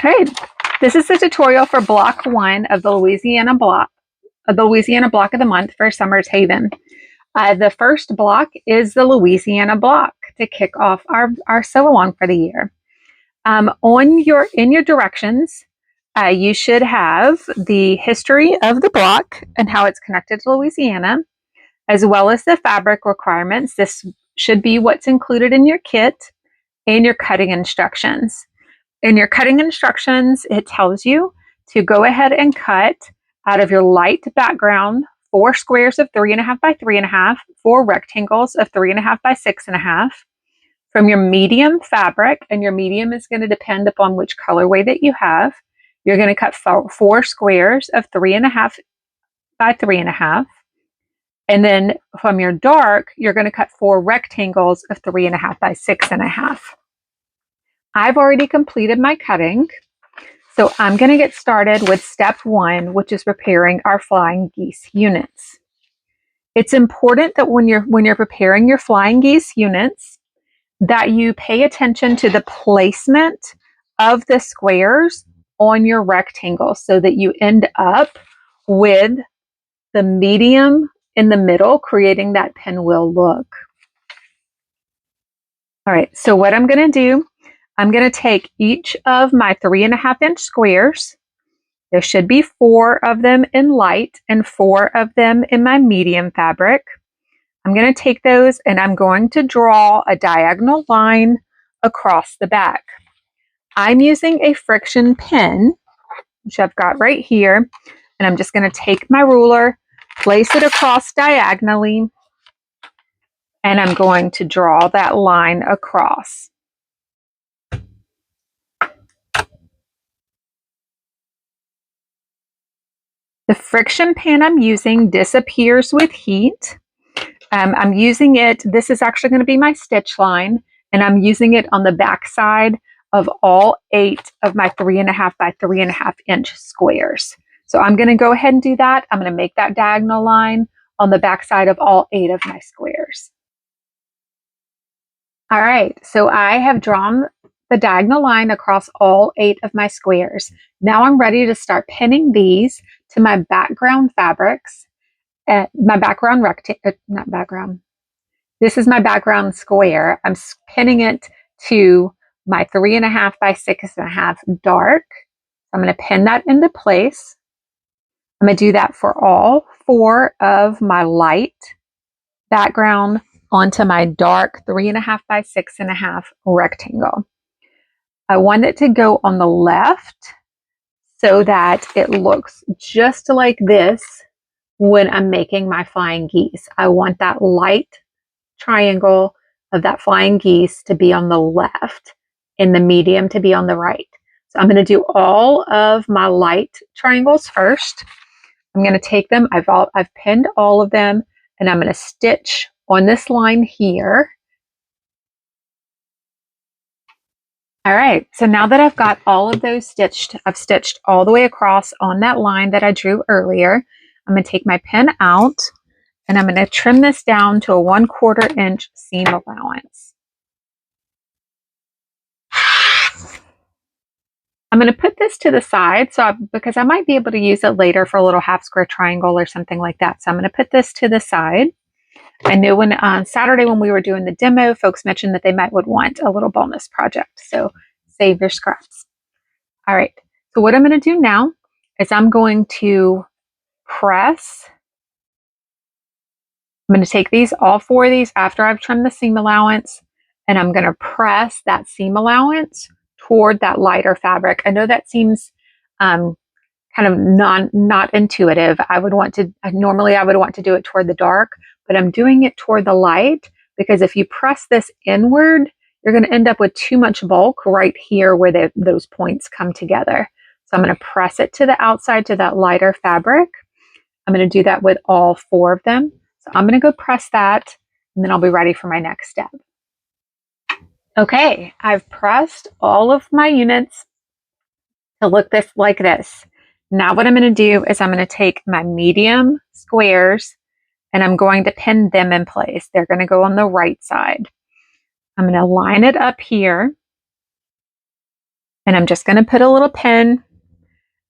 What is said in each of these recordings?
right, this is the tutorial for block 1 of the Louisiana block of the month for Summer's Haven. The first block is the Louisiana block to kick off our sew along for the year. In your directions, you should have the history of the block and how it's connected to Louisiana, as well as the fabric requirements. This should be what's included in your kit and your cutting instructions. In your cutting instructions, it tells you to go ahead and cut out of your light background 4 squares of 3.5 by 3.5, 4 rectangles of 3.5 by 6.5. From your medium fabric, and your medium is going to depend upon which colorway that you have, you're going to cut 4 squares of 3.5 by 3.5. And then from your dark, you're going to cut 4 rectangles of 3.5 by 6.5. I've already completed my cutting, so I'm going to get started with step 1, which is preparing our flying geese units. It's important that when you're preparing your flying geese units, that you pay attention to the placement of the squares on your rectangle so that you end up with the medium in the middle, creating that pinwheel look. All right, so what I'm going to do, I'm going to take each of my 3.5-inch squares. There should be 4 of them in light and 4 of them in my medium fabric. I'm going to take those and I'm going to draw a diagonal line across the back. I'm using a friction pin, which I've got right here, and I'm just going to take my ruler, place it across diagonally, and I'm going to draw that line across. The friction pin I'm using disappears with heat. I'm using it, this is actually going to be my stitch line, and I'm using it on the back side of all 8 of my 3.5 by 3.5 inch squares. So I'm going to go ahead and do that. I'm going to make that diagonal line on the back side of all 8 of my squares. All right, so I have drawn the diagonal line across all 8 of my squares. Now I'm ready to start pinning these to my background fabrics. My background not background. This is my background square. I'm pinning it to my 3.5 by 6.5 dark. I'm going to pin that into place. I'm going to do that for all 4 of my light background onto my dark 3.5 by 6.5 rectangle. I want it to go on the left so that it looks just like this when I'm making my flying geese. I want that light triangle of that flying geese to be on the left and the medium to be on the right. So I'm going to do all of my light triangles first. I'm going to take them, I've pinned all of them, and I'm going to stitch on this line here. All right, so now that I've got all of those stitched, I've stitched all the way across on that line that I drew earlier. I'm going to take my pin out and I'm going to trim this down to a 1/4 inch seam allowance. I'm going to put this to the side because I might be able to use it later for a little half square triangle or something like that. So I'm going to put this to the side. I knew on Saturday when we were doing the demo, folks mentioned that they would want a little bonus project. So save your scraps. All right. So what I'm going to do now is I'm going to press. I'm going to take all 4 of these after I've trimmed the seam allowance, and I'm going to press that seam allowance toward that lighter fabric. I know that seems kind of not intuitive. Normally I would want to do it toward the dark, but I'm doing it toward the light because if you press this inward, you're going to end up with too much bulk right here where those points come together. So I'm going to press it to the outside to that lighter fabric. I'm going to do that with all 4 of them. So I'm going to go press that, and then I'll be ready for my next step. Okay, I've pressed all of my units to look like this. Now what I'm going to do is I'm going to take my medium squares and I'm going to pin them in place. They're going to go on the right side. I'm going to line it up here. And I'm just going to put a little pin,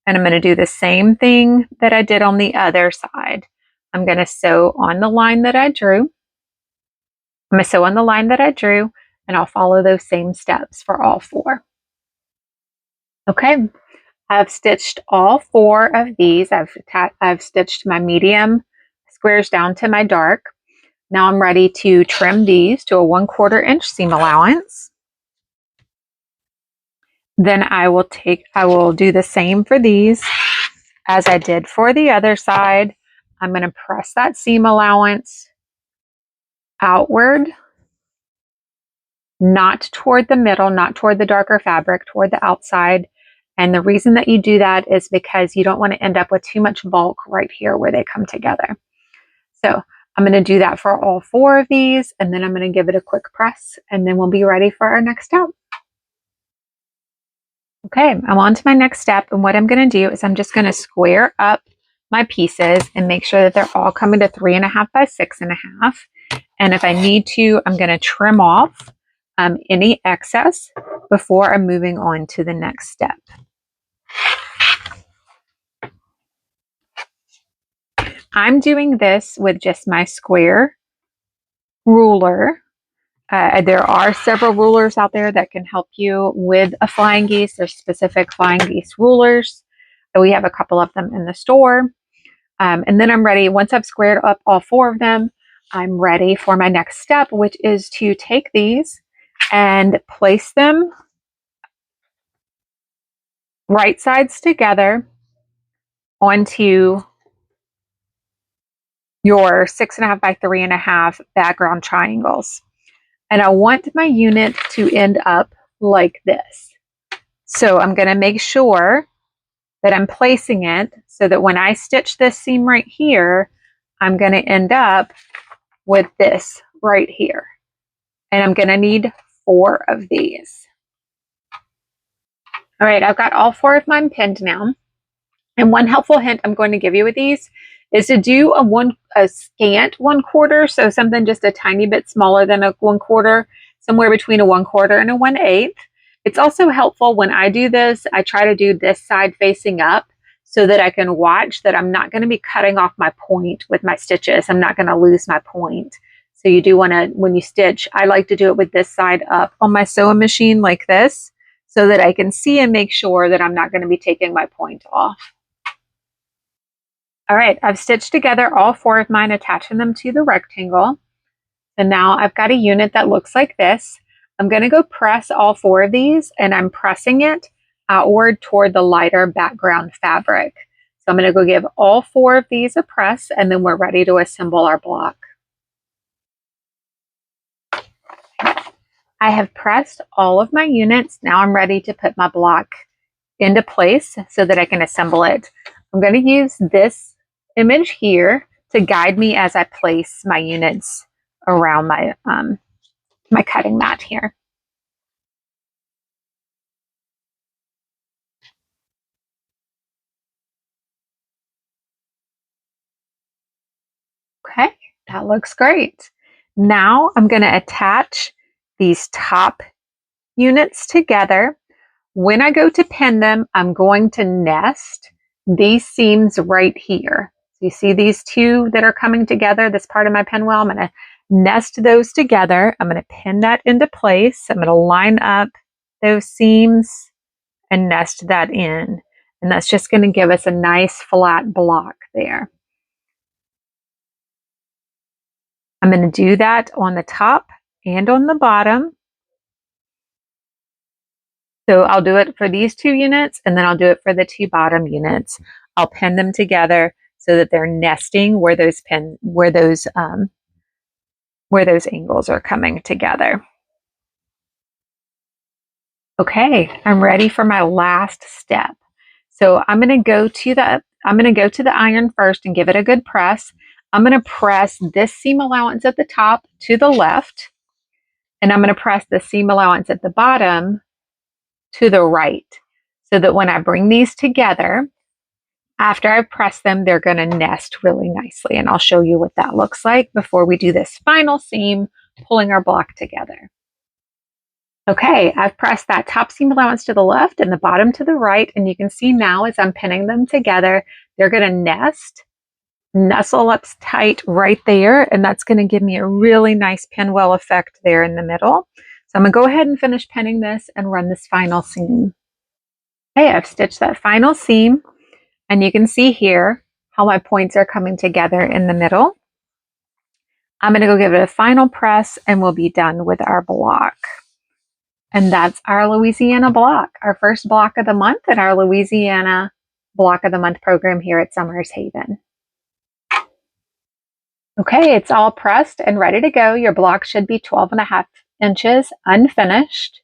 and I'm going to do the same thing that I did on the other side. I'm going to sew on the line that I drew. I'm going to sew on the line that I drew, and I'll follow those same steps for all 4. Okay, I've stitched all 4 of these. I've stitched my medium squares down to my dark. Now I'm ready to trim these to a 1/4 inch seam allowance. Then I will do the same for these as I did for the other side. I'm going to press that seam allowance outward, not toward the middle, not toward the darker fabric, toward the outside. And the reason that you do that is because you don't want to end up with too much bulk right here where they come together. So I'm going to do that for all 4 of these, and then I'm going to give it a quick press, and then we'll be ready for our next step. Okay, I'm on to my next step, and what I'm going to do is I'm just going to square up my pieces and make sure that they're all coming to 3.5 by 6.5. And if I need to, I'm going to trim off any excess before I'm moving on to the next step. I'm doing this with just my square ruler. There are several rulers out there that can help you with a flying geese. There's specific flying geese rulers. We have a couple of them in the store. And then I'm ready. Once I've squared up all 4 of them, I'm ready for my next step, which is to take these and place them right sides together onto your 6.5 by 3.5 background triangles. And I want my unit to end up like this. So I'm going to make sure that I'm placing it so that when I stitch this seam right here, I'm going to end up with this right here. And I'm going to need 4 of these. All right, I've got all 4 of mine pinned now. And one helpful hint I'm going to give you with these is to do a scant 1/4, so something just a tiny bit smaller than a 1/4, somewhere between a 1/4 and a 1/8. It's also helpful when I do this, I try to do this side facing up so that I can watch that I'm not going to be cutting off my point with my stitches. I'm not going to lose my point. So you do want to, when you stitch, I like to do it with this side up on my sewing machine like this so that I can see and make sure that I'm not going to be taking my point off. All right, I've stitched together all 4 of mine, attaching them to the rectangle. And now I've got a unit that looks like this. I'm going to go press all 4 of these, and I'm pressing it outward toward the lighter background fabric. So I'm going to go give all 4 of these a press, and then we're ready to assemble our block. I have pressed all of my units. Now I'm ready to put my block into place so that I can assemble it. I'm going to use this image here to guide me as I place my units around my my cutting mat here. Okay, that looks great. Now I'm going to attach these top units together. When I go to pin them, I'm going to nest these seams right here. So you see these 2 that are coming together, this part of my pinwheel, I'm going to nest those together. I'm going to pin that into place. I'm going to line up those seams and nest that in. And that's just going to give us a nice flat block there. I'm going to do that on the top and on the bottom. So I'll do it for these 2 units, and then I'll do it for the 2 bottom units. I'll pin them together so that they're nesting where those angles are coming together. Okay, I'm ready for my last step. So I'm going to go to the iron first and give it a good press. I'm going to press this seam allowance at the top to the left, and I'm going to press the seam allowance at the bottom to the right, so that when I bring these together, after I've pressed them, they're going to nest really nicely. And I'll show you what that looks like before we do this final seam, pulling our block together. Okay, I've pressed that top seam allowance to the left and the bottom to the right, and you can see now as I'm pinning them together, they're going to nestle up tight right there, and that's going to give me a really nice pinwheel effect there in the middle. So I'm going to go ahead and finish pinning this and run this final seam. Okay, I've stitched that final seam, and you can see here how my points are coming together in the middle. I'm going to go give it a final press, and we'll be done with our block. And that's our Louisiana block, our first block of the month in our Louisiana Block of the Month program here at Summers Haven. Okay, it's all pressed and ready to go. Your block should be 12.5 inches unfinished.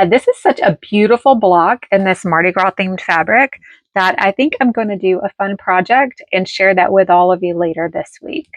This is such a beautiful block in this Mardi Gras themed fabric that I think I'm going to do a fun project and share that with all of you later this week.